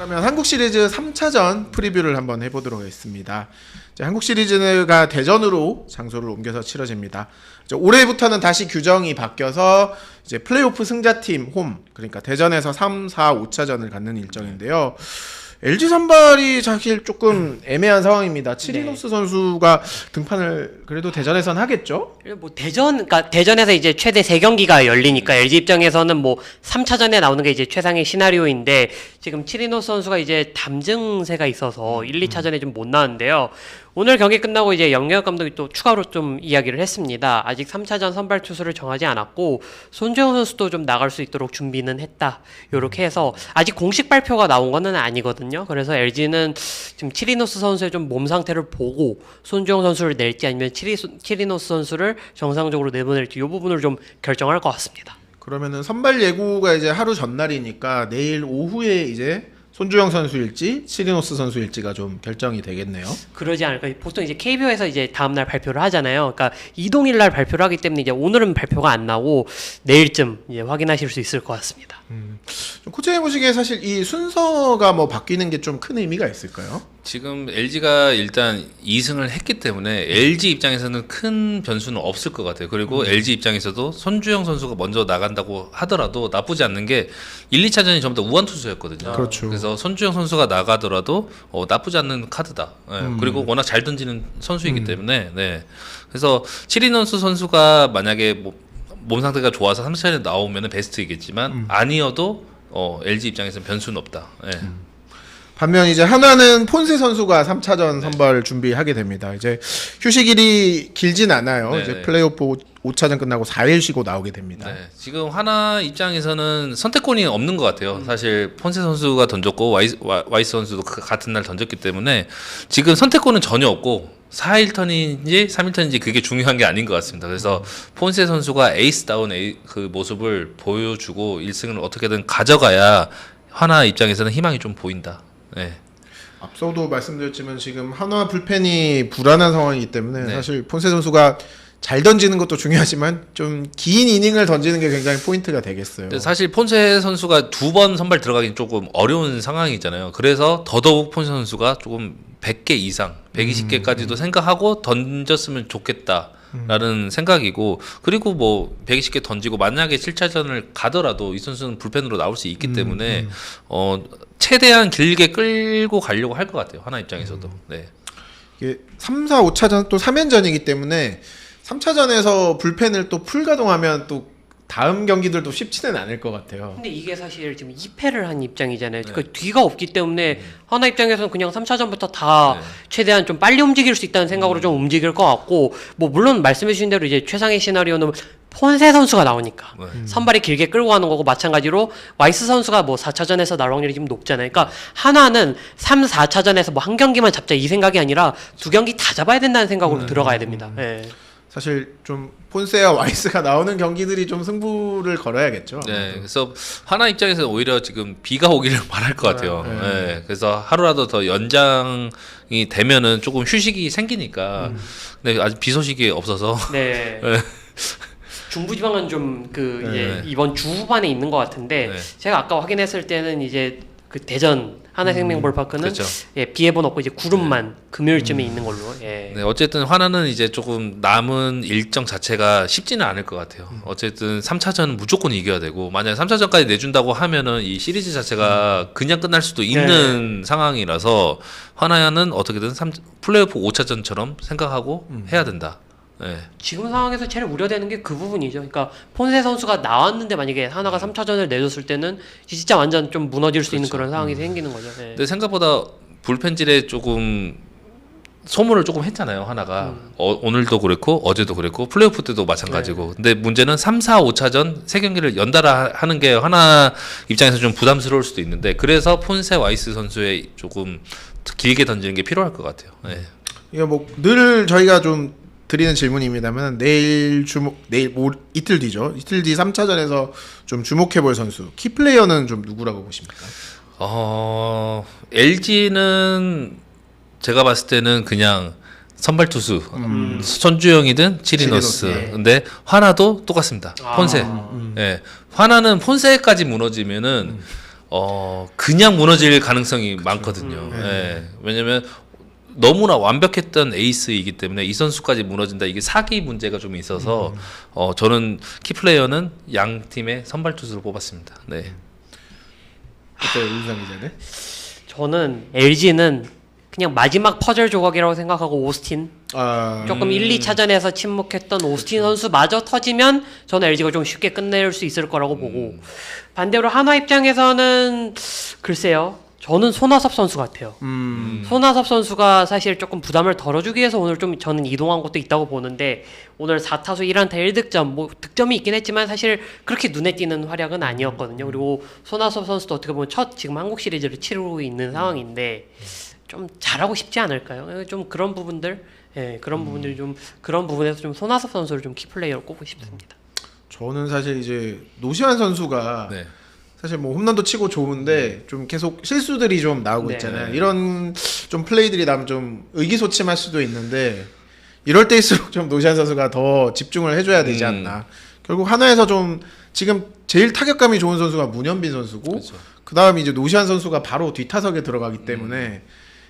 그러면 한국 시리즈 3차전 프리뷰를 한번 해보도록 하겠습니다. 이제 한국 시리즈가 대전으로 장소를 옮겨서 치러집니다. 이제 올해부터는 다시 규정이 바뀌어서 이제 플레이오프 승자팀 홈, 그러니까 대전에서 3, 4, 5차전을 갖는 일정인데요. LG 선발이 사실 조금 애매한 상황입니다. 치리노스 선수가 등판을 그래도 대전에선 하겠죠? 뭐 그러니까 대전에서 이제 최대 3경기가 열리니까 LG 입장에서는 뭐 3차전에 나오는 게 이제 최상의 시나리오인데 지금 치리노스 선수가 이제 담 증세가 있어서 1, 2차전에 좀 못 나왔는데요. 오늘 경기 끝나고 이제 영역 감독이 또 추가로 좀 이야기를 했습니다. 아직 3차전 선발 투수를 정하지 않았고 손주영 선수도 좀 나갈 수 있도록 준비는 했다. 요렇게 해서 아직 공식 발표가 나온 거는 아니거든요. 그래서 LG는 지금 치리노스 선수의 좀 몸 상태를 보고 손주영 선수를 낼지 아니면 치리노스 선수를 정상적으로 내보낼지 이 부분을 좀 결정할 것 같습니다. 그러면은 선발 예고가 이제 하루 전날이니까 내일 오후에 이제 손주영 선수일지 치리노스 선수일지가 좀 결정이 되겠네요. 그러지 않을까. 보통 이제 KBO에서 이제 다음날 발표를 하잖아요. 그러니까 이동일 날 발표를 하기 때문에 이제 오늘은 발표가 안 나오고 내일쯤 이제 확인하실 수 있을 것 같습니다. 코치님 보시기에 사실 이 순서가 뭐 바뀌는 게 좀 큰 의미가 있을까요? 지금 LG가 일단 2승을 했기 때문에 LG 입장에서는 큰 변수는 없을 것 같아요. 그리고 LG 입장에서도 손주영 선수가 먼저 나간다고 하더라도 나쁘지 않는 게 1, 2차전이 전부 다 우완 투수였거든요. 그렇죠. 그래서 손주영 선수가 나가더라도 나쁘지 않는 카드다. 네. 그리고 워낙 잘 던지는 선수이기 때문에 네. 그래서 치리노스 선수가 만약에 몸 상태가 좋아서 3차전에 나오면 베스트이겠지만 아니어도 LG 입장에서는 변수는 없다. 네. 반면 이제 한화는 폰세 선수가 3차전 선발 준비하게 됩니다. 이제 휴식일이 길진 않아요. 네, 이제 네. 플레이오프 5차전 끝나고 4일 쉬고 나오게 됩니다. 네, 지금 하나 입장에서는 선택권이 없는 것 같아요. 사실 폰세 선수가 던졌고 와이스 선수도 같은 날 던졌기 때문에 지금 선택권은 전혀 없고 4일 턴인지 3일 턴인지 그게 중요한 게 아닌 것 같습니다. 그래서 폰세 선수가 에이스다운 그 모습을 보여주고 1승을 어떻게든 가져가야 하나 입장에서는 희망이 좀 보인다. 네. 앞서도 말씀드렸지만 지금 한화 불펜이 불안한 상황이기 때문에 네. 사실 폰세 선수가 잘 던지는 것도 중요하지만 좀 긴 이닝을 던지는 게 굉장히 포인트가 되겠어요. 근데 사실 폰세 선수가 2번 선발 들어가긴 조금 어려운 상황이잖아요. 그래서 더더욱 폰세 선수가 조금 100개 이상, 120개까지도 생각하고 던졌으면 좋겠다라는 생각이고, 그리고 뭐 120개 던지고 만약에 7차전을 가더라도 이 선수는 불펜으로 나올 수 있기 때문에 최대한 길게 끌고 가려고 할 것 같아요. 하나 입장에서도. 네. 이게 3, 4, 5차전 또 3연전이기 때문에 3차전에서 불펜을 또 풀가동하면 또 다음 경기들도 쉽지는 않을 것 같아요. 근데 이게 사실 지금 2패를 한 입장이잖아요. 그 뒤가 없기 때문에 하나 입장에서는 그냥 3차전부터 다 최대한 좀 빨리 움직일 수 있다는 생각으로 좀 움직일 것 같고, 뭐 물론 말씀해 주신 대로 이제 최상의 시나리오는 폰세 선수가 나오니까 선발이 길게 끌고 가는 거고, 마찬가지로 와이스 선수가 뭐 4차전에서 나올 확률이 좀 높잖아요. 그러니까 한화는 3, 4차전에서 뭐 한 경기만 잡자 이 생각이 아니라 두 경기 다 잡아야 된다는 생각으로 들어가야 됩니다. 네. 사실 좀 폰세와 와이스가 나오는 경기들이 좀 승부를 걸어야겠죠. 네, 그래서 하나 입장에서 오히려 지금 비가 오기를 바랄 것 같아요. 네, 그래서 하루라도 더 연장이 되면은 조금 휴식이 생기니까. 근데 아직 비 소식이 없어서. 네. 중부지방은 좀 그 이제 네. 이번 주 후반에 있는 것 같은데, 네. 제가 아까 확인했을 때는 이제 그 대전 하나생명볼파크는 그렇죠. 예, 비 예보는 없고 이제 구름만 금요일쯤에 있는 걸로. 예. 네, 어쨌든 하나는 이제 조금 남은 일정 자체가 쉽지는 않을 것 같아요. 어쨌든 3차전은 무조건 이겨야 되고, 만약에 3차전까지 내준다고 하면은 이 시리즈 자체가 그냥 끝날 수도 있는 상황이라서 하나는 어떻게든 플레이오프 5차전처럼 생각하고 해야 된다. 네. 지금 상황에서 제일 우려되는 게 그 부분이죠. 그러니까 폰세 선수가 나왔는데 만약에 하나가 3차전을 내줬을 때는 진짜 완전 좀 무너질 수 있는 그런 상황이 생기는 거죠. 예. 근데 생각보다 불펜질에 조금 소모를 조금 했잖아요, 하나가. 오늘도 그랬고 어제도 그랬고 플레이오프 때도 마찬가지고. 근데 문제는 3, 4, 5차전 세 경기를 연달아 하는 게 하나 입장에서 좀 부담스러울 수도 있는데, 그래서 폰세 와이스 선수의 조금 길게 던지는 게 필요할 것 같아요. 네. 이게 뭐 늘 저희가 좀 드리는 질문입니다만 내일 이틀 뒤죠. 이틀 뒤 3차전에서 좀 주목해볼 선수, 키플레이어는 좀 누구라고 보십니까? LG는 제가 봤을 때는 그냥 선발 투수 손주영이든 치리노스. 네. 근데 화나도 똑같습니다. 폰세. 예. 화나는 폰세까지 무너지면은 그냥 무너질 가능성이 많거든요. 예. 왜냐면 너무나 완벽했던 에이스이기 때문에 이 선수까지 무너진다. 이게 사기 문제가 좀 있어서 저는 키플레이어는 양 팀의 선발 투수로 뽑았습니다. 네. 어때요, 윤상 기자는? 저는 LG는 그냥 마지막 퍼즐 조각이라고 생각하고 오스틴 조금 1, 2차전에서 침묵했던 오스틴 선수마저 터지면 저는 LG가 좀 쉽게 끝낼 수 있을 거라고 보고 반대로 한화 입장에서는 글쎄요. 저는 손아섭 선수 같아요. 손아섭 선수가 사실 조금 부담을 덜어주기 위해서 오늘 좀 저는 이동한 것도 있다고 보는데 오늘 4타수 1안타 1득점 뭐 득점이 있긴 했지만 사실 그렇게 눈에 띄는 활약은 아니었거든요. 그리고 손아섭 선수도 어떻게 보면 첫 지금 한국 시리즈를 치르고 있는 상황인데 좀 잘하고 싶지 않을까요? 좀 그런 부분들, 그런 부분들이 좀 그런 부분에서 좀 손아섭 선수를 좀 키플레이어로 꼽고 싶습니다. 저는 사실 이제 노시환 선수가 네. 사실 뭐 홈런도 치고 좋은데 좀 계속 실수들이 좀 나오고 네. 있잖아요. 이런 좀 플레이들이 나면 좀 의기소침할 수도 있는데 이럴 때일수록 좀 노시환 선수가 더 집중을 해줘야 되지 않나. 결국 하나에서 좀 지금 제일 타격감이 좋은 선수가 문현빈 선수고 그렇죠. 그다음 이제 노시환 선수가 바로 뒷타석에 들어가기 때문에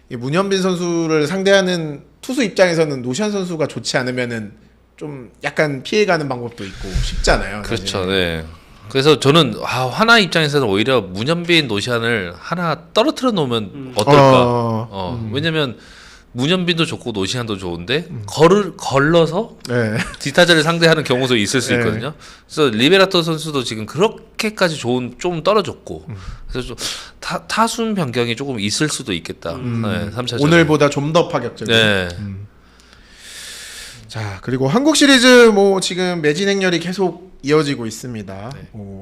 이 문현빈 선수를 상대하는 투수 입장에서는 노시환 선수가 좋지 않으면은 좀 약간 피해가는 방법도 있고 쉽잖아요. 사실. 그렇죠. 네. 그래서 저는 하나 입장에서는 오히려 문현빈 노시안을 하나 떨어뜨려 놓으면 어떨까? 왜냐면 문현빈도 좋고 노시안도 좋은데 걸러서 네. 디타자를 상대하는 경우도 있을 수 네. 있거든요. 그래서 리베라토 선수도 지금 그렇게까지 좋은 좀 떨어졌고 그래서 좀 타순 변경이 조금 있을 수도 있겠다. 네, 3차전 오늘보다 좀 더 파격적인. 네. 자, 그리고 한국 시리즈 뭐 지금 매진 행렬이 계속 이어지고 있습니다.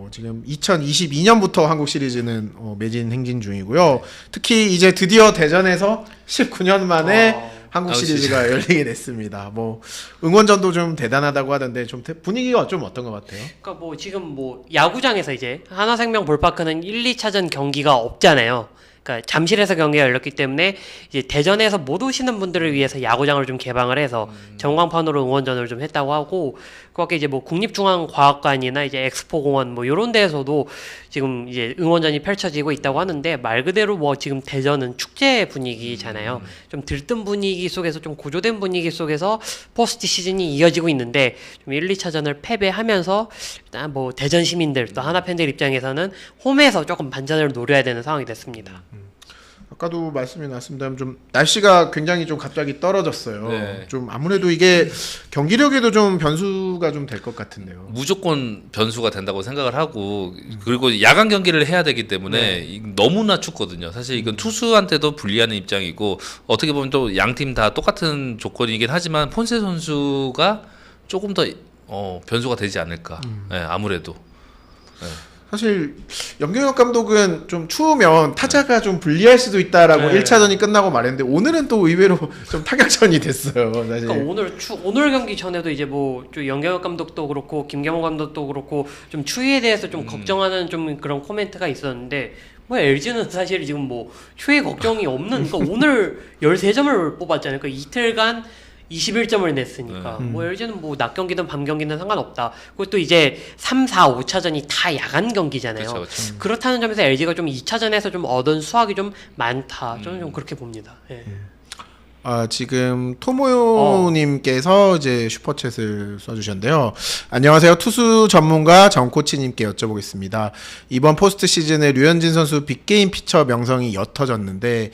지금 2022년부터 한국 시리즈는 매진 행진 중이고요. 특히 이제 드디어 대전에서 19년 만에 한국 시리즈가 열리게 됐습니다. 뭐 응원전도 좀 대단하다고 하던데 좀 분위기가 좀 어떤 것 같아요? 그러니까 뭐 지금 뭐 야구장에서 이제 하나생명 볼파크는 1, 2차전 경기가 없잖아요. 그러니까 잠실에서 경기가 열렸기 때문에 이제 대전에서 못 오시는 분들을 위해서 야구장을 좀 개방을 해서 전광판으로 응원전을 좀 했다고 하고 그밖에 이제 뭐 국립중앙과학관이나 이제 엑스포공원 뭐 요런 데에서도 지금 이제 응원전이 펼쳐지고 있다고 하는데 말 그대로 뭐 지금 대전은 축제 분위기잖아요. 좀 들뜬 분위기 속에서 좀 고조된 분위기 속에서 포스트 시즌이 이어지고 있는데 좀 1, 2차전을 패배하면서 일단 뭐 대전 시민들 또 하나 팬들 입장에서는 홈에서 조금 반전을 노려야 되는 상황이 됐습니다. 아까도 말씀이 나왔습니다만 좀 날씨가 굉장히 좀 갑자기 떨어졌어요. 네. 좀 아무래도 이게 경기력에도 좀 변수가 좀 될 것 같은데요. 무조건 변수가 된다고 생각을 하고 그리고 야간 경기를 해야 되기 때문에 너무나 춥거든요. 사실 이건 투수한테도 불리한 입장이고 어떻게 보면 또 양 팀 다 똑같은 조건이긴 하지만 폰세 선수가 조금 더 변수가 되지 않을까. 네, 아무래도. 네. 사실 염경엽 감독은 좀 추우면 타자가 좀 불리할 수도 있다라고 네. 1차전이 끝나고 말했는데 오늘은 또 의외로 좀 타격전이 됐어요. 사실. 그러니까 오늘 경기 전에도 이제 뭐좀 영경엽 감독도 그렇고 김경호 감독도 그렇고 좀 추위에 대해서 좀 걱정하는 좀 그런 코멘트가 있었는데 뭐 LG는 사실 지금 뭐 추위 걱정이 없는 그러니까 오늘 13점을 뽑았잖아요. 그러니까 이틀간 21점을 냈으니까 뭐 LG는 뭐 낮 경기든 밤 경기든 상관없다. 그리고 또 이제 3, 4, 5차전이 다 야간 경기잖아요. 그렇죠, 그렇죠. 그렇다는 점에서 LG가 좀 2차전에서 좀 얻은 수확이 좀 많다. 저는 좀 그렇게 봅니다. 예. 지금 토모요님께서 이제 슈퍼챗을 써주셨는데요. 안녕하세요. 투수 전문가 정코치님께 여쭤보겠습니다. 이번 포스트 시즌에 류현진 선수 빅게임 피처 명성이 옅어졌는데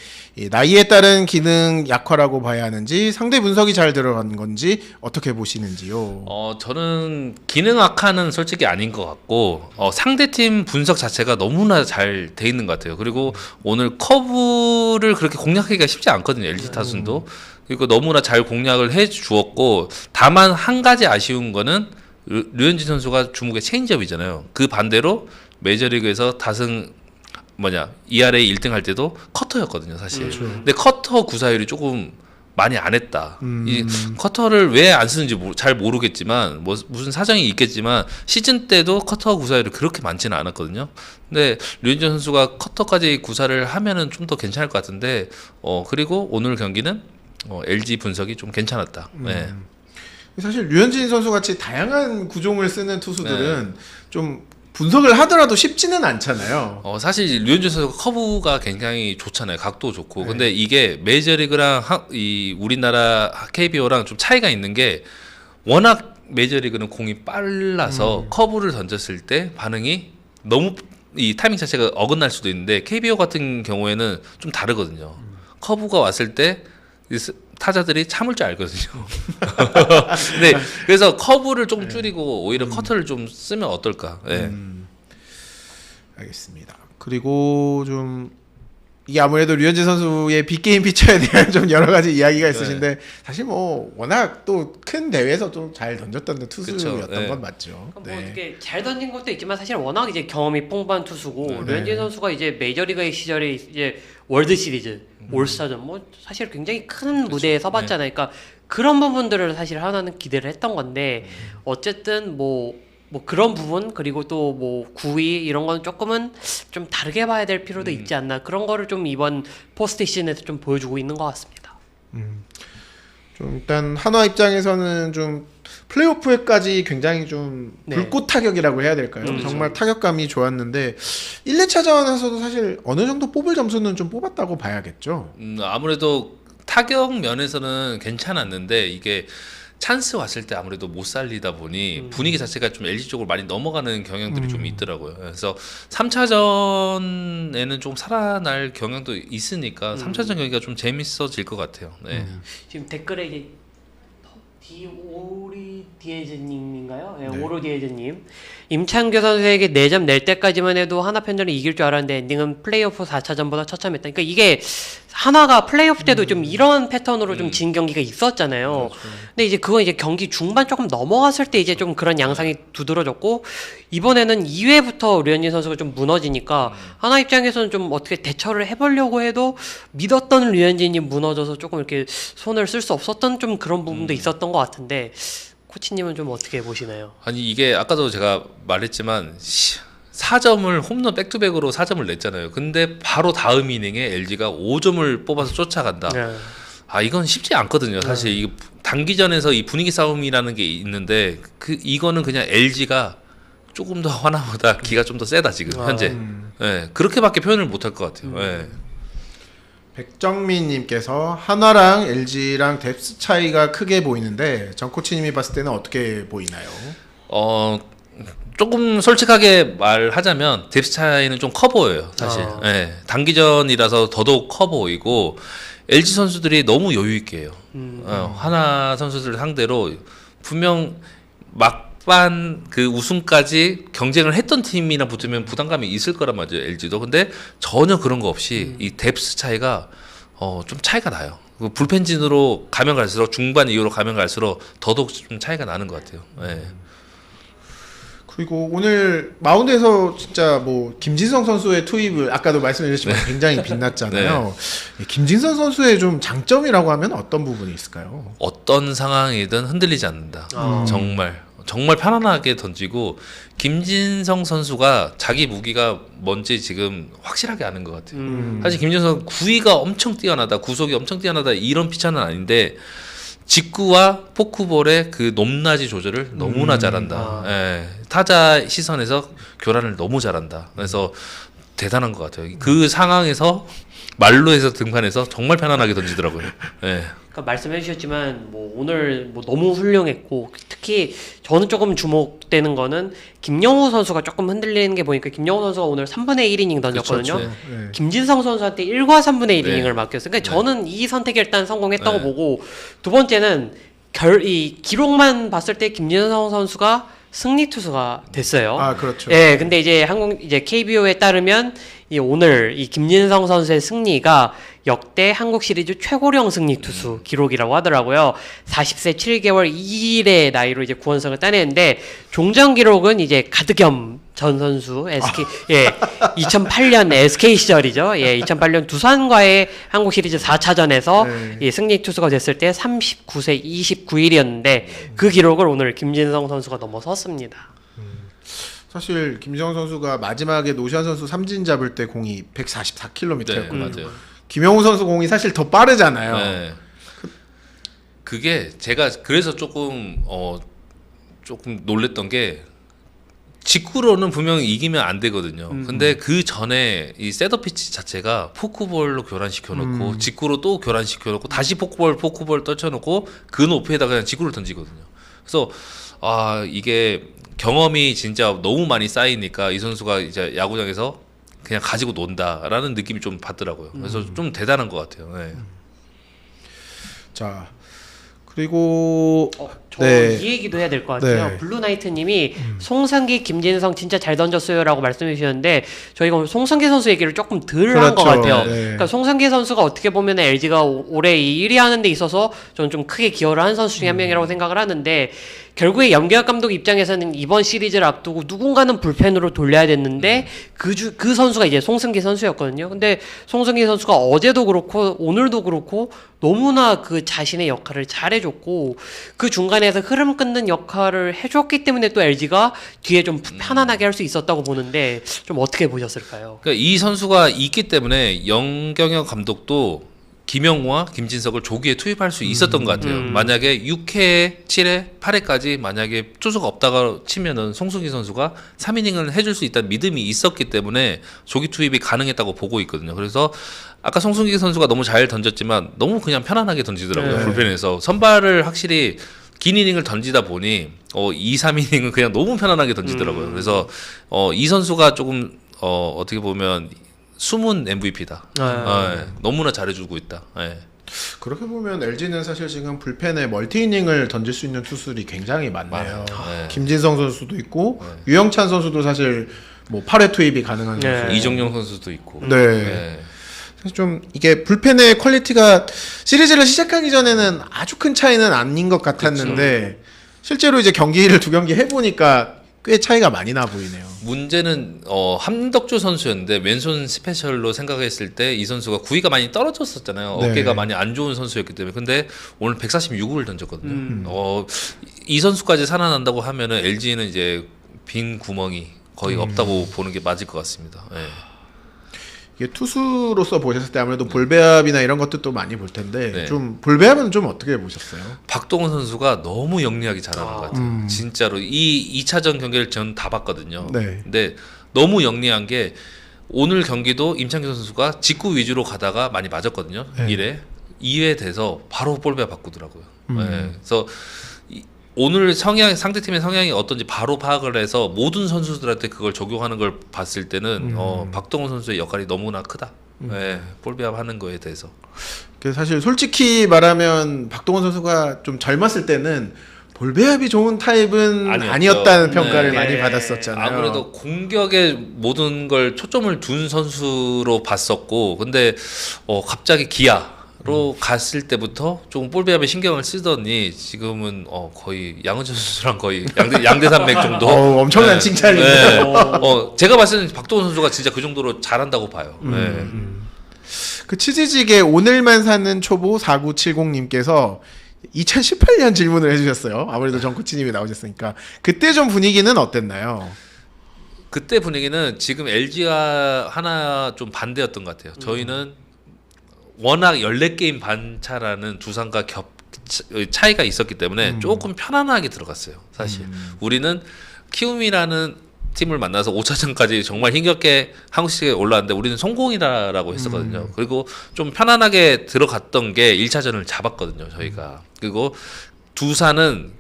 나이에 따른 기능 약화라고 봐야 하는지 상대 분석이 잘 들어간 건지 어떻게 보시는지요? 저는 기능 악화는 솔직히 아닌 것 같고 상대팀 분석 자체가 너무나 잘 돼 있는 것 같아요. 그리고 오늘 커브를 그렇게 공략하기가 쉽지 않거든요. LG 타순도. 그리고 너무나 잘 공략을 해 주었고 다만 한 가지 아쉬운 거는 류현진 선수가 주목의 체인지업이잖아요. 그 반대로 메이저리그에서 다승 ERA 1등 할 때도 커터였거든요, 사실. 근데 커터 구사율이 조금 많이 안 했다. 이 커터를 왜 안 쓰는지 잘 모르겠지만 무슨 사정이 있겠지만 시즌 때도 커터 구사율이 그렇게 많지는 않았거든요. 근데 류현진 선수가 커터까지 구사를 하면은 좀 더 괜찮을 것 같은데 그리고 오늘 경기는 LG 분석이 좀 괜찮았다. 네. 사실 류현진 선수 같이 다양한 구종을 쓰는 투수들은 좀 분석을 하더라도 쉽지는 않잖아요. 사실 류현진 선수가 커브가 굉장히 좋잖아요. 각도 좋고. 네. 근데 이게 메이저리그랑 이 우리나라 KBO랑 좀 차이가 있는 게 워낙 메이저리그는 공이 빨라서 커브를 던졌을 때 반응이 너무 이 타이밍 자체가 어긋날 수도 있는데 KBO 같은 경우에는 좀 다르거든요. 커브가 왔을 때 타자들이 참을 줄 알거든요. 네, 그래서 커브를 좀 줄이고 오히려 커트를 좀 쓰면 어떨까? 네. 알겠습니다. 그리고 좀 이게 아무래도 류현진 선수의 빅게임 피처에 대한 좀 여러 가지 이야기가 있으신데 사실 뭐 워낙 또 큰 대회에서 좀 잘 던졌던 투수였던 네. 건 맞죠. 뭐 어떻게 잘 던진 것도 있지만 사실 워낙 이제 경험이 풍부한 투수고 네. 류현진 선수가 이제 메이저리그의 시절에 이제 월드 시리즈, 올스타전 뭐 사실 굉장히 큰 무대에 서봤잖아요. 그러니까 그런 부분들을 사실 하나는 기대를 했던 건데 어쨌든 뭐 그런 부분 그리고 또 뭐 9위 이런 건 조금은 좀 다르게 봐야 될 필요도 있지 않나 그런 거를 좀 이번 포스트 시즌에서 좀 보여주고 있는 것 같습니다. 좀 일단 한화 입장에서는 좀 플레이오프에까지 굉장히 좀 네. 불꽃 타격이라고 해야 될까요? 정말 타격감이 좋았는데 1, 2차전에서도 사실 어느 정도 뽑을 점수는 좀 뽑았다고 봐야겠죠. 아무래도 타격 면에서는 괜찮았는데 이게 찬스 왔을 때 아무래도 못 살리다 보니 분위기 자체가 좀 LG 쪽으로 많이 넘어가는 경향들이 좀 있더라고요. 그래서 3차전에는 좀 살아날 경향도 있으니까 3차전 경기가 좀 재밌어질 것 같아요. 네. 지금 댓글에 이제 디오리디에즈님인가요? 네, 네. 오로디에즈님. 임창규 선수에게 4점 낼 때까지만 해도 하나 편전을 이길 줄 알았는데 엔딩은 플레이오프 4차전보다 처참했다. 그러니까 이게 하나가 플레이오프 때도 좀 이런 패턴으로 좀 진 경기가 있었잖아요. 근데 이제 그건 이제 경기 중반 조금 넘어갔을 때 이제 좀 그런 양상이 두드러졌고 이번에는 2회부터 류현진 선수가 좀 무너지니까 하나 입장에서는 좀 어떻게 대처를 해보려고 해도 믿었던 류현진이 무너져서 조금 이렇게 손을 쓸 수 없었던 좀 그런 부분도 있었던 것 같은데 코치님은 좀 어떻게 보시나요? 아니 이게 아까도 제가 말했지만 4점을 홈런 백투백으로 4점을 냈잖아요. 근데 바로 다음 이닝에 LG가 5점을 뽑아서 쫓아간다. 네. 이건 쉽지 않거든요. 사실 이게 단기전에서 이 분위기 싸움이라는 게 있는데 이거는 그냥 LG가 조금 더 하나보다 기가 좀 더 세다 지금 현재. 네, 그렇게밖에 표현을 못할 것 같아요. 네. 백정민님께서 한화랑 LG랑 뎁스 차이가 크게 보이는데 정 코치님이 봤을 때는 어떻게 보이나요? 조금 솔직하게 말하자면 뎁스 차이는 좀 커 보여요. 사실. 네, 단기전이라서 더더욱 커 보이고 LG 선수들이 너무 여유 있게 해요. 하나 선수들 상대로 분명 막판 그 우승까지 경쟁을 했던 팀이랑 붙으면 부담감이 있을 거란 말이죠. LG도. 근데 전혀 그런 거 없이 이 뎁스 차이가 좀 차이가 나요. 불펜진으로 가면 갈수록 중반 이후로 가면 갈수록 더더욱 좀 차이가 나는 것 같아요. 네. 그리고 오늘 마운드에서 진짜 뭐 김진성 선수의 투입을 아까도 말씀해 주셨지만 굉장히 빛났잖아요. 김진성 선수의 좀 장점이라고 하면 어떤 부분이 있을까요? 어떤 상황이든 흔들리지 않는다. 정말 편안하게 던지고 김진성 선수가 자기 무기가 뭔지 지금 확실하게 아는 것 같아요. 사실 김진성 구위가 엄청 뛰어나다, 구속이 엄청 뛰어나다 이런 피처는 아닌데 직구와 포크볼의 그 높낮이 조절을 너무나 잘한다. 예, 타자 시선에서 교란을 너무 잘한다. 그래서 대단한 것 같아요. 그 상황에서 말로에서 등판해서 정말 편안하게 던지더라고요. 예. 그러니까 말씀해 주셨지만 뭐 오늘 뭐 너무 훌륭했고 특히 저는 조금 주목되는 거는 김영호 선수가 조금 흔들리는 게 보니까 김영호 선수가 오늘 3분의 1이닝 던졌거든요. 그렇죠. 네. 김진성 선수한테 1과 3분의 1 네. 이닝을 맡겼어요. 그러니까 저는 이 선택이 일단 성공했다고 네. 보고 두 번째는 이 기록만 봤을 때 김진성 선수가 승리 투수가 됐어요. 아 그렇죠. 예, 근데 이제 이제 KBO에 따르면 오늘 이 김진성 선수의 승리가 역대 한국 시리즈 최고령 승리 투수 기록이라고 하더라고요. 40세 7개월 2일의 나이로 이제 9원승을 따냈는데 종전 기록은 이제 가드겸 전 선수 SK 2008년 SK 시절이죠. 2008년 두산과의 한국 시리즈 4차전에서 네. 승리 투수가 됐을 때 39세 29일이었는데 그 기록을 오늘 김진성 선수가 넘어섰습니다. 사실 김진성 선수가 마지막에 노시안 선수 삼진 잡을 때 공이 144km였거든요. 네, 맞아요. 김영우 선수 공이 사실 더 빠르잖아요. 네. 그게 제가 그래서 조금 놀랬던 게 직구로는 분명히 이기면 안 되거든요. 근데 그 전에 이 셋업 피치 자체가 포크볼로 교란시켜 놓고 직구로 또 교란시켜 놓고 다시 포크볼 떨쳐 놓고 그 높이에다가 그냥 직구를 던지거든요. 그래서 아 이게 경험이 진짜 너무 많이 쌓이니까 이 선수가 이제 야구장에서 그냥 가지고 논다라는 느낌이 좀 받더라고요. 그래서 좀 대단한 것 같아요. 네. 자, 그리고 저 이 얘기도 해야 될 것 같아요. 네. 블루나이트님이 송상기, 김진성 진짜 잘 던졌어요라고 말씀해 주셨는데 저희가 오늘 송상기 선수 얘기를 조금 덜 한 것 그렇죠. 같아요. 네. 그러니까 송상기 선수가 어떻게 보면 LG가 올해 이 1위 하는 데 있어서 저는 좀 크게 기여를 한 선수 중에 한 명이라고 생각을 하는데 결국에 염기학 감독 입장에서는 이번 시리즈를 앞두고 누군가는 불펜으로 돌려야 됐는데 그 선수가 이제 송승기 선수였거든요. 근데 송승기 선수가 어제도 그렇고 오늘도 그렇고 너무나 그 자신의 역할을 잘해줬고 그 중간에서 흐름 끊는 역할을 해줬기 때문에 또 LG가 뒤에 좀 편안하게 할 수 있었다고 보는데 좀 어떻게 보셨을까요? 그러니까 이 선수가 있기 때문에 영경혁 감독도 김영우와 김진석을 조기에 투입할 수 있었던 것 같아요. 만약에 6회, 7회, 8회까지 만약에 투수가 없다가 치면은 송승기 선수가 3이닝을 해줄 수 있다는 믿음이 있었기 때문에 조기 투입이 가능했다고 보고 있거든요. 그래서 아까 송승기 선수가 너무 잘 던졌지만 너무 그냥 편안하게 던지더라고요. 네. 불펜에서 선발을 확실히 긴 이닝을 던지다 보니 2, 3이닝은 그냥 너무 편안하게 던지더라고요. 그래서 이 선수가 조금 어떻게 보면 숨은 MVP다. 너무나 잘해주고 있다. 예. 그렇게 보면 LG는 사실 지금 불펜에 멀티 이닝을 던질 수 있는 투수들이 굉장히 많네요. 네. 김진성 선수도 있고 유영찬 선수도 사실 뭐 8회 투입이 가능한 네. 선수. 이정용 선수도 있고. 네. 예. 그래서 좀 이게 불펜의 퀄리티가 시리즈를 시작하기 전에는 아주 큰 차이는 아닌 것 같았는데 실제로 이제 경기를 두 경기 해보니까 꽤 차이가 많이 나 보이네요. 문제는 함덕주 선수였는데 왼손 스페셜로 생각했을 때 이 선수가 구위가 많이 떨어졌었잖아요. 네. 어깨가 많이 안 좋은 선수였기 때문에. 근데 오늘 146을 던졌거든요. 이 선수까지 살아난다고 하면은 LG는 이제 빈 구멍이 거의 없다고 보는 게 맞을 것 같습니다. 예. 이게 투수로서 보셨을 때 아무래도 볼배합이나 이런 것들도 많이 볼 텐데 네. 좀 볼배합은 좀 어떻게 보셨어요? 박동원 선수가 너무 영리하게 잘하는 것 같아요. 진짜로 이 2차전 경기를 전 다 봤거든요. 네. 근데 너무 영리한 게 오늘 경기도 임창규 선수가 직구 위주로 가다가 많이 맞았거든요. 네. 1회 2회 돼서 바로 볼배 바꾸더라고요. 네. 그래서 오늘 상대팀의 성향이 어떤지 바로 파악을 해서 모든 선수들한테 그걸 적용하는 걸 봤을 때는 박동원 선수의 역할이 너무나 크다. 네, 볼배합 하는 거에 대해서. 그래서 사실 솔직히 말하면 박동원 선수가 좀 젊었을 때는 볼배합이 좋은 타입은 아니었죠. 아니었다는 평가를 네. 많이 받았었잖아요. 아무래도 공격에 모든 걸 초점을 둔 선수로 봤었고, 근데 갑자기 기아로 갔을 때부터 조금 볼배합에 신경을 쓰더니 지금은 거의 양은철 선수랑 거의 양대 산맥 정도. 엄청난 칭찬이네요. 제가 봤을 때 박동원 선수가 진짜 그 정도로 잘한다고 봐요. 그 치지직의 오늘만 사는 초보 4970님께서 2018년 질문을 해주셨어요. 아무래도 정코치님이 나오셨으니까 그때 좀 분위기는 어땠나요? 그때 분위기는 지금 LG와 하나 좀 반대였던 것 같아요. 저희는 워낙 14게임 반차라는 두산과 차이가 있었기 때문에 조금 편안하게 들어갔어요. 사실 우리는 키움이라는 팀을 만나서 5차전까지 정말 힘겹게 한국 시리즈에 올라왔는데 우리는 성공이라고 했었거든요. 그리고 좀 편안하게 들어갔던 게 1차전을 잡았거든요. 저희가. 그리고 두산은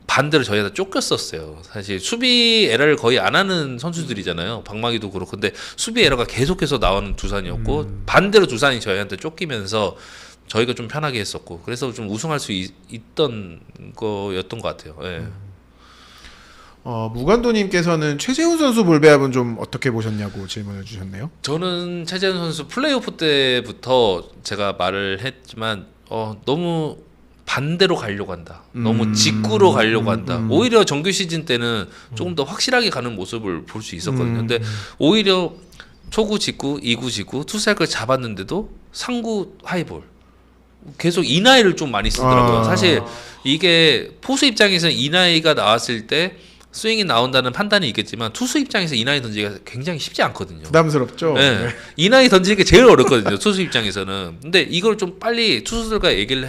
반대로 저희한테 쫓겼었어요. 사실 수비 에러를 거의 안 하는 선수들이잖아요. 박마기도 그렇고. 근데 수비 에러가 계속해서 나오는 두산이었고 반대로 두산이 저희한테 쫓기면서 저희가 좀 편하게 했었고 그래서 좀 우승할 수 있던 거였던 것 같아요. 예. 무관도님께서는 최재훈 선수 볼배합은 좀 어떻게 보셨냐고 질문을 주셨네요. 저는 최재훈 선수 플레이오프 때부터 제가 말을 했지만 너무 반대로 가려고 한다. 너무 직구로 가려고 한다. 오히려 정규 시즌 때는 조금 더 확실하게 가는 모습을 볼 수 있었거든요. 근데 오히려 초구 직구, 2구 직구, 투스트라이크를 잡았는데도 3구 하이볼 계속 이 나이를 좀 많이 쓰더라고요. 사실 이게 포수 입장에서는 이 나이가 나왔을 때 스윙이 나온다는 판단이 있겠지만 투수 입장에서 이 나이 던지기가 굉장히 쉽지 않거든요. 부담스럽죠. 네. 이 나이 던지는 게 제일 어렵거든요. 투수 입장에서는. 근데 이걸 좀 빨리 투수들과 얘기를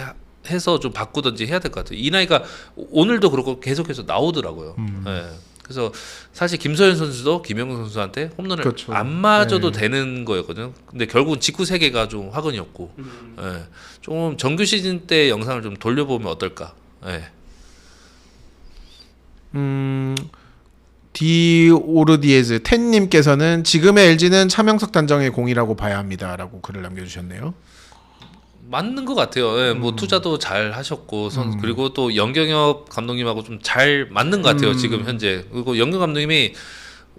해서 좀 바꾸든지 해야 될 것 같아요. 이 나이가 오늘도 그렇고 계속해서 나오더라고요. 네. 그래서 사실 김소연 선수도 김영근 선수한테 홈런을 그렇죠. 안 맞아도 되는 거였거든요. 근데 결국은 직구 세개가 좀 화근이었고, 예. 좀 정규 시즌 때 영상을 좀 돌려보면 어떨까. 예. 디오르디에즈 텐님께서는 지금의 LG는 차명석 단장의 공이라고 봐야 합니다라고 글을 남겨주셨네요. 맞는 것 같아요. 예, 뭐 투자도 잘 하셨고 그리고 또 연경엽 감독님하고 좀 잘 맞는 것 같아요. 지금 현재. 그리고 연경 감독님이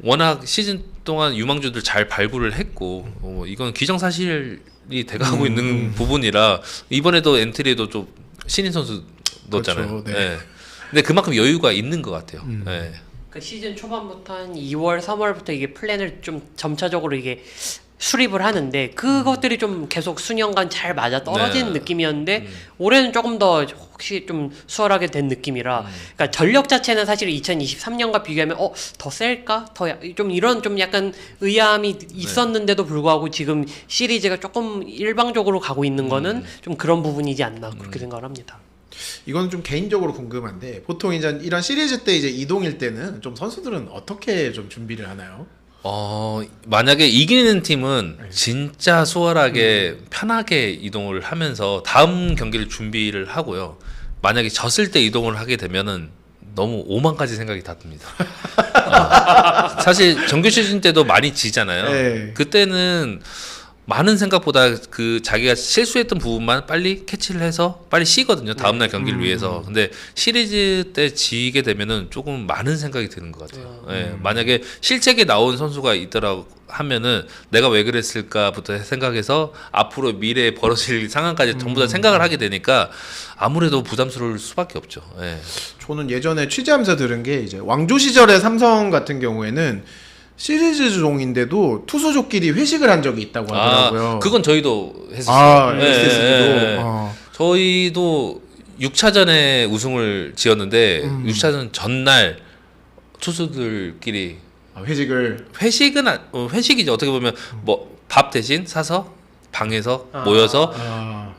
워낙 시즌 동안 유망주들 잘 발굴을 했고 이건 기정사실이 돼가고 있는 부분이라 이번에도 엔트리에도 좀 신인 선수 넣었잖아요. 그렇죠, 네. 예. 근데 그만큼 여유가 있는 것 같아요. 예. 그 시즌 초반부터 한 2월, 3월부터 이게 플랜을 좀 점차적으로 이게 수립을 하는데 그것들이 좀 계속 수년간 잘 맞아 떨어진 네. 느낌이었는데 올해는 조금 더 혹시 좀 수월하게 된 느낌이라 그러니까 전력 자체는 사실 2023년과 비교하면 더 셀까? 더 좀 이런 좀 약간 의아함이 있었는데도 불구하고 지금 시리즈가 조금 일방적으로 가고 있는 거는 좀 그런 부분이지 않나 그렇게 생각을 합니다. 이건 좀 개인적으로 궁금한데 보통 이제 이런 시리즈 때 이제 이동일 때는 좀 선수들은 어떻게 좀 준비를 하나요? 만약에 이기는 팀은 진짜 수월하게 편하게 이동을 하면서 다음 경기를 준비를 하고요. 만약에 졌을 때 이동을 하게 되면은 너무 오만까지 생각이 다 듭니다. 사실 정규 시즌 때도 많이 지잖아요. 네. 그때는 많은 생각보다 그 자기가 실수했던 부분만 빨리 캐치를 해서 빨리 쉬거든요. 다음날 경기를 위해서. 근데 시리즈 때 지게 되면은 조금 많은 생각이 드는 것 같아요. 예, 만약에 실책에 나온 선수가 있더라고 하면은 내가 왜 그랬을까부터 생각해서 앞으로 미래에 벌어질 상황까지 전부 다 생각을 하게 되니까 아무래도 부담스러울 수밖에 없죠. 예. 저는 예전에 취재하면서 들은 게 이제 왕조 시절의 삼성 같은 경우에는 시리즈 종인데도 투수족끼리 회식을 한 적이 있다고 하더라고요. 그건 저희도 했었어요. SSG도. 저희도 6차전에 우승을 지었는데 6차전 전날 투수들끼리 회식을 회식은 회식이죠. 어떻게 보면 뭐 밥 대신 사서 방에서 모여서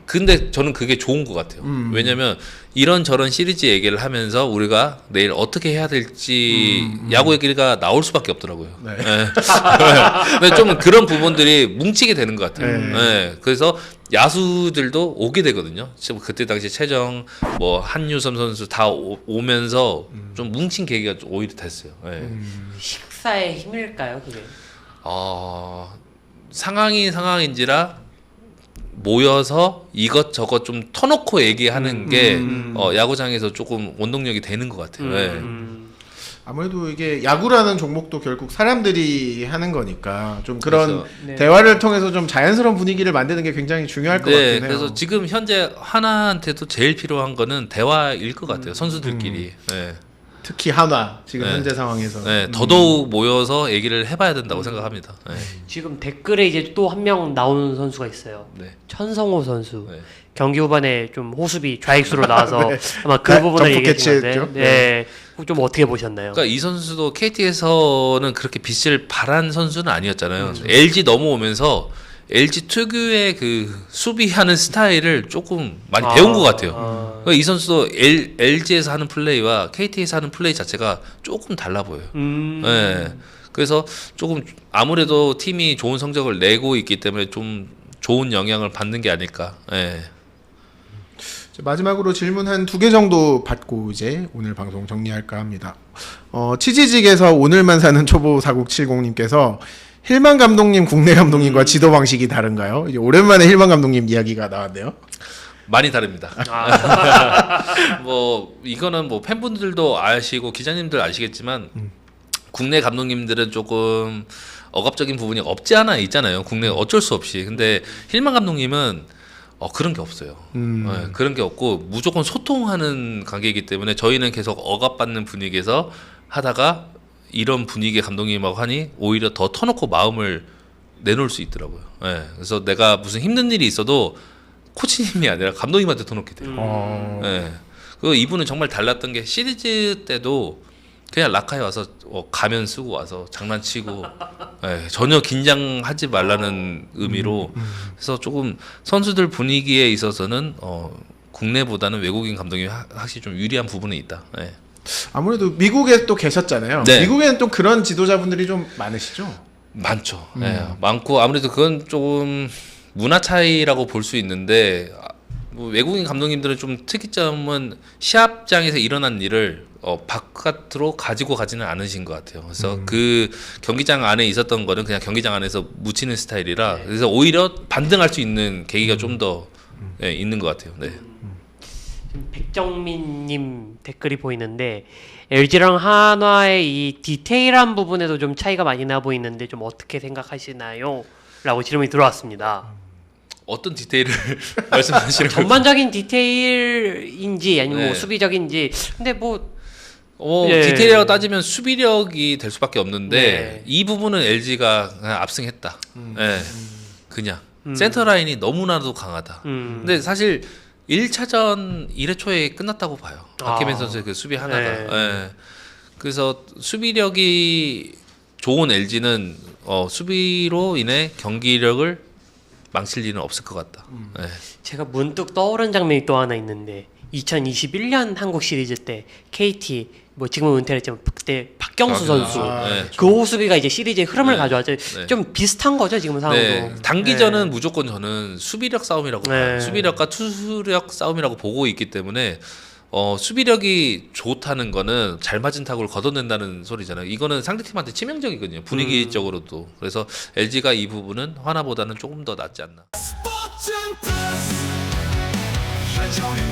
근데 저는 그게 좋은 것 같아요. 왜냐면 이런저런 시리즈 얘기를 하면서 우리가 내일 어떻게 해야 될지 야구 얘기가 나올 수밖에 없더라고요. 네. 예. 근데 좀 그런 부분들이 뭉치게 되는 것 같아요. 예. 그래서 야수들도 오게 되거든요. 지금 그때 당시 최정, 뭐 한유섬 선수 다 오면서 좀 뭉친 계기가 오히려 됐어요. 예. 식사의 힘일까요, 그게? 상황인지라 모여서 이것저것 좀 터놓고 얘기하는 게 야구장에서 조금 원동력이 되는 것 같아요. 예. 아무래도 이게 야구라는 종목도 결국 사람들이 하는 거니까 좀 그런 그래서, 네. 대화를 통해서 좀 자연스러운 분위기를 만드는 게 굉장히 중요할 것 같긴 해요. 그래서 지금 현재 하나한테도 제일 필요한 거는 대화일 것 같아요. 선수들끼리. 예. 특히 한화 지금 네. 현재 상황에서 네, 더더욱 모여서 얘기를 해봐야 된다고 생각합니다. 네. 지금 댓글에 이제 또 한 명 나오는 선수가 있어요. 네. 천성호 선수. 네. 경기 후반에 좀 호수비 좌익수로 나와서 네. 아마 그 네, 부분을 점프 얘기했는데 캐치했죠. 네. 좀 어떻게 보셨나요? 그러니까 이 선수도 KT에서는 그렇게 빛을 발한 선수는 아니었잖아요. LG 넘어오면서 LG 특유의 그 수비하는 스타일을 조금 많이 배운 것 같아요. 그러니까 이 선수도 LG에서 하는 플레이와 KT에서 하는 플레이 자체가 조금 달라 보여요. 네. 그래서 조금 아무래도 팀이 좋은 성적을 내고 있기 때문에 좀 좋은 영향을 받는 게 아닐까. 네. 마지막으로 질문 한 2개 정도 받고 이제 오늘 방송 정리할까 합니다. 치지직에서 오늘만 사는 초보 4970님께서 힐만 감독님 국내 감독님과 지도 방식이 다른가요? 이제 오랜만에 힐만 감독님 이야기가 나왔네요. 많이 다릅니다. 뭐 이거는 뭐 팬분들도 아시고 기자님들 아시겠지만 국내 감독님들은 조금 억압적인 부분이 없지 않아 있잖아요. 국내 어쩔 수 없이. 근데 힐만 감독님은 그런 게 없어요. 네, 그런 게 없고 무조건 소통하는 관계이기 때문에 저희는 계속 억압받는 분위기에서 하다가 이런 분위기의 감독님하고 하니 오히려 더 터놓고 마음을 내놓을 수 있더라고요. 네, 그래서 내가 무슨 힘든 일이 있어도 코치님이 아니라 감독님한테 터놓게 돼요. 네, 그 이분은 정말 달랐던 게 시리즈 때도 그냥 라카에 와서 가면 쓰고 와서 장난치고 네, 전혀 긴장하지 말라는 의미로 그래서 조금 선수들 분위기에 있어서는 국내보다는 외국인 감독이 확실히 좀 유리한 부분이 있다. 네. 아무래도 미국에 또 계셨잖아요. 네. 미국에는 또 그런 지도자분들이 좀 많으시죠? 많죠. 많고 아무래도 그건 조금 문화 차이라고 볼 수 있는데 뭐 외국인 감독님들은 좀 특이점은 시합장에서 일어난 일을 바깥으로 가지고 가지는 않으신 것 같아요. 그래서 그 경기장 안에 있었던 거는 그냥 경기장 안에서 묻히는 스타일이라 그래서 오히려 반등할 수 있는 계기가 좀 더 있는 것 같아요. 네. 지금 백정민님 댓글이 보이는데 LG랑 한화의 이 디테일한 부분에도 좀 차이가 많이 나 보이는데 좀 어떻게 생각하시나요? 라고 질문이 들어왔습니다. 어떤 디테일을 말씀하시는 거예요? 전반적인 디테일인지 아니면 네. 뭐 수비적인지 근데 뭐 디테일이라고 따지면 수비력이 될 수밖에 없는데 네. 이 부분은 LG가 그냥 압승했다. 네. 그냥 센터 라인이 너무나도 강하다. 근데 사실 1차전 1회 초에 끝났다고 봐요. 박혜민 선수의 그 수비 하나가. 네. 예. 그래서 수비력이 좋은 LG는 수비로 인해 경기력을 망칠 일은 없을 것 같다. 예. 제가 문득 떠오른 장면이 또 하나 있는데 2021년 한국 시리즈 때 KT 뭐 지금은 은퇴를 했지만 그때 박경수 선수 네. 그 수비가 이제 시리즈의 흐름을 네. 가져왔죠. 네. 좀 비슷한 거죠 지금 상황도. 네, 단기전은 무조건 저는 수비력 싸움이라고 봐요. 네. 수비력과 투수력 싸움이라고 보고 있기 때문에 수비력이 좋다는 거는 잘 맞은 타구를 걷어낸다는 소리잖아요. 이거는 상대팀한테 치명적이거든요. 분위기적으로도. 그래서 LG가 이 부분은 하나보다는 조금 더 낫지 않나. 스포츠 플러스 한정의